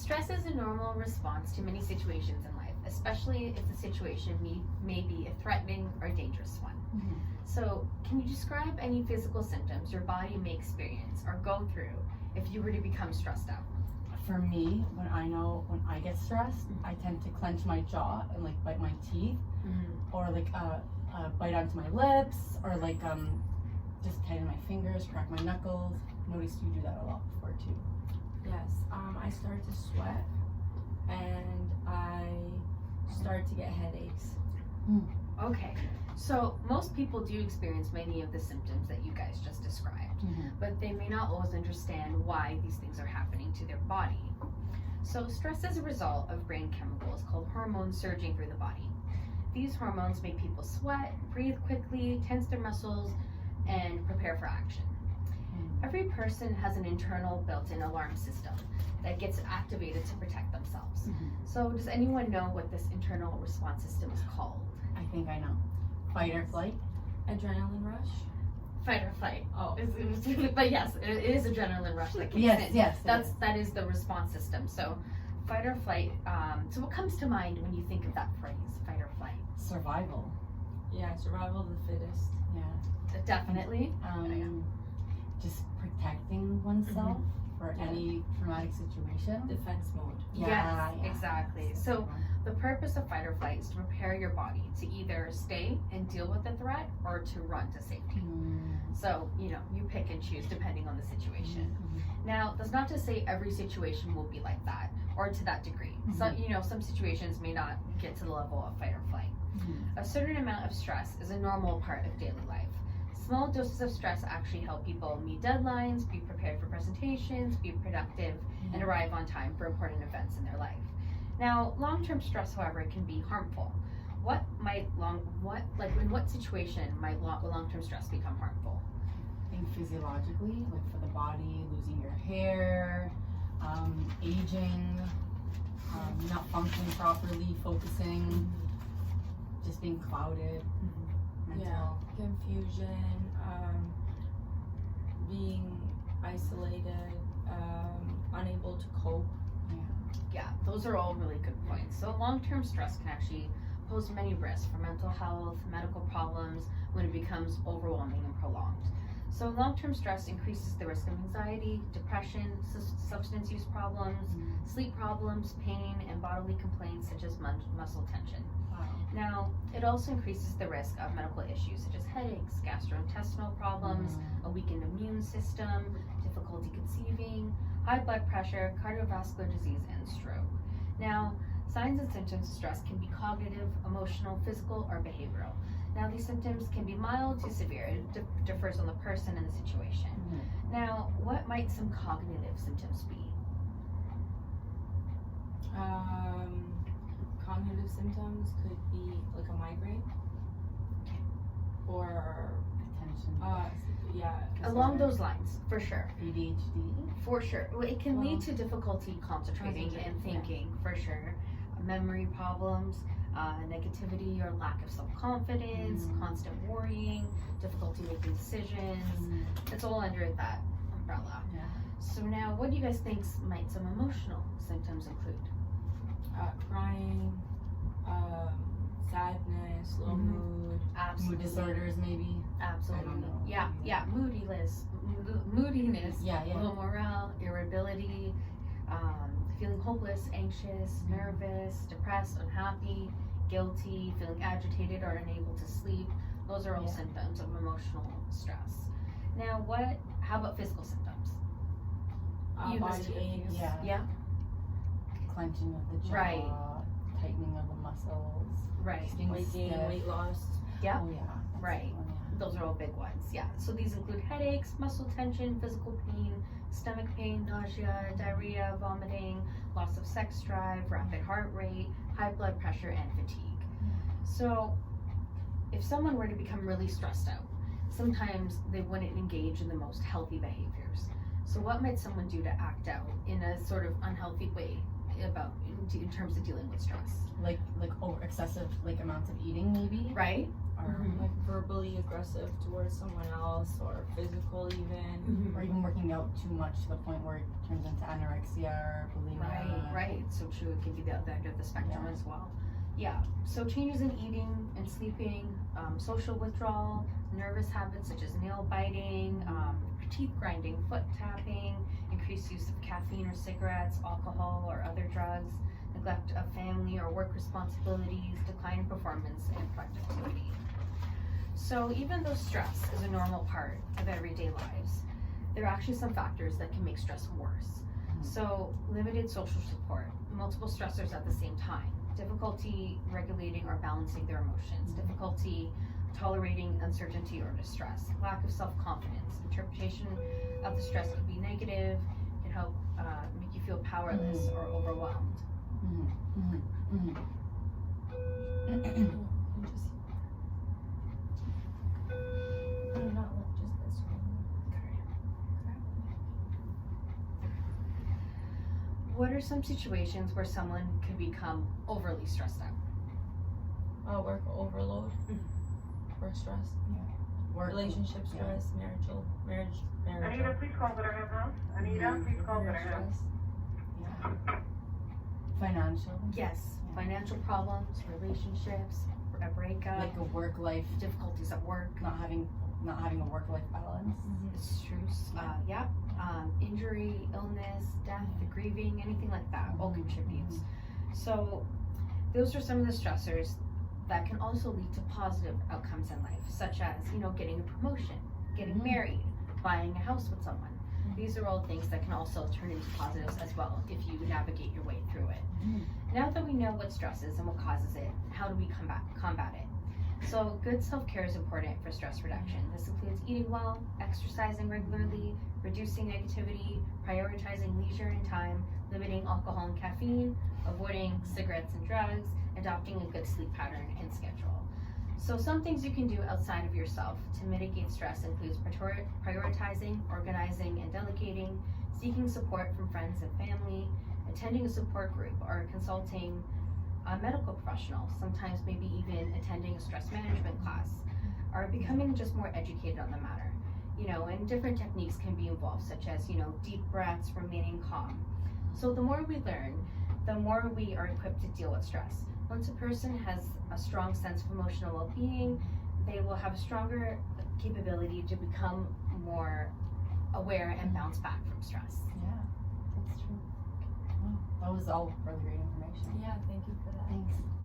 Stress is a normal response to many situations in life, especially if the situation may be a threatening or dangerous one. So, can you describe any physical symptoms your body may experience or go through if you were to become stressed out? For me, when I get stressed, I tend to clench my jaw and like bite my teeth, or like bite onto my lips, or like just tighten my fingers, crack my knuckles. Noticed you do that a lot before too. Yes, I start to sweat and I start to get headaches. Okay, so most people do experience many of the symptoms that you guys just described, but they may not always understand why these things are happening to their body. So stress is a result of brain chemicals called hormones surging through the body. These hormones make people sweat, breathe quickly, tense their muscles, and prepare for action. Every person has an internal built-in alarm system that gets activated to protect themselves. So does anyone know what this internal response system is called? I think I know. Fight or flight. Adrenaline rush. Fight or flight. Oh. But yes, it is adrenaline rush that kicks in. Yes. That is the response system. So fight or flight. So what comes to mind when you think of that phrase, fight or flight? Survival. Yeah, survival of the fittest. Yeah. Definitely. Just protecting oneself for any traumatic situation. Defense mode. Yes, exactly. So the purpose of fight or flight is to prepare your body to either stay and deal with the threat or to run to safety. So, you pick and choose depending on the situation. Now, that's not to say every situation will be like that or to that degree. So, some situations may not get to the level of fight or flight. A certain amount of stress is a normal part of daily life. Small doses of stress actually help people meet deadlines, be prepared for presentations, be productive, and arrive on time for important events in their life. Now, long-term stress, however, can be harmful. In what situation might long-term stress become harmful? I think physiologically, like for the body, losing your hair, aging, not functioning properly, focusing, just being clouded. Yeah, confusion, being isolated, unable to cope. Yeah, those are all really good points. So long-term stress can actually pose many risks for mental health, medical problems when it becomes overwhelming and prolonged. So long-term stress increases the risk of anxiety, depression, substance use problems, sleep problems, pain, and bodily complaints such as muscle tension. Now, it also increases the risk of medical issues such as headaches, gastrointestinal problems, a weakened immune system, difficulty conceiving, high blood pressure, cardiovascular disease, and stroke. Now, signs and symptoms of stress can be cognitive, emotional, physical, or behavioral. Now, these symptoms can be mild to severe. It differs on the person and the situation. Now, what might some cognitive symptoms be? Cognitive symptoms could be like a migraine or attention. Along those lines, for sure. ADHD. For sure. It can lead to difficulty concentrating and thinking, for sure. Memory problems, negativity or lack of self-confidence, constant worrying, difficulty making decisions. It's all under that umbrella. So now, what do you guys think might some emotional symptoms include? Crying, sadness, low mood. Absolutely. Mood disorders, maybe. Absolutely. Moodiness, low morale, irritability, feeling hopeless, anxious, nervous, depressed, unhappy, guilty, feeling agitated or unable to sleep. Those are all symptoms of emotional stress. Now, how about physical symptoms? Body aches. Yeah. Clenching of the jaw, tightening of the muscles. Right. Weight gain, weight loss. Yeah. Oh, yeah. Right. Those are all big ones. Yeah. So these include headaches, muscle tension, physical pain, stomach pain, nausea, diarrhea, vomiting, loss of sex drive, rapid heart rate, high blood pressure, and fatigue. So if someone were to become really stressed out, sometimes they wouldn't engage in the most healthy behaviors. So what might someone do to act out in a sort of unhealthy way in terms of dealing with stress? Like over excessive amounts of eating, maybe. Right. or like verbally aggressive towards someone else, or physical even. or even working out too much to the point where it turns into anorexia or bulimia. Right. So true. It can be the other end of the spectrum Yeah. as well. Yeah. So changes in eating and sleeping, social withdrawal, nervous habits such as nail biting, teeth grinding, foot tapping, increased use of caffeine or cigarettes, alcohol or other drugs, neglect of family or work responsibilities, decline in performance and productivity. So even though stress is a normal part of everyday lives, there are actually some factors that can make stress worse. So limited social support, multiple stressors at the same time, difficulty regulating or balancing their emotions, difficulty tolerating uncertainty or distress, lack of self-confidence, interpretation of the stress can be negative, can help make you feel powerless or overwhelmed. What are some situations where someone can become overly stressed out? Work overload, work stress, Work, relationship stress, marriage. Anita, please call Whitterham House. Anita, please call Whitterham. financial, Yes, financial problems, relationships, a breakup, like a work life, difficulties at work. not having a work life balance. It's true. Injury, illness, death, grieving, anything like that all contributes. So those are some of the stressors that can also lead to positive outcomes in life, such as, getting a promotion, getting married, buying a house with someone. These are all things that can also turn into positives as well if you navigate your way through it. Now that we know what stress is and what causes it, how do we combat it? So good self-care is important for stress reduction. This includes eating well, exercising regularly, reducing negativity, prioritizing leisure and time, limiting alcohol and caffeine, avoiding cigarettes and drugs, adopting a good sleep pattern and schedule. So some things you can do outside of yourself to mitigate stress includes prioritizing, organizing, and delegating, seeking support from friends and family, attending a support group or consulting a medical professional, sometimes maybe even attending a stress management class, or becoming just more educated on the matter. And different techniques can be involved, such as, deep breaths, remaining calm. So the more we learn, the more we are equipped to deal with stress. Once a person has a strong sense of emotional well-being, they will have a stronger capability to become more aware and bounce back from stress. Yeah, that's true. Well, that was all really great information. Yeah, thank you for that. Thanks.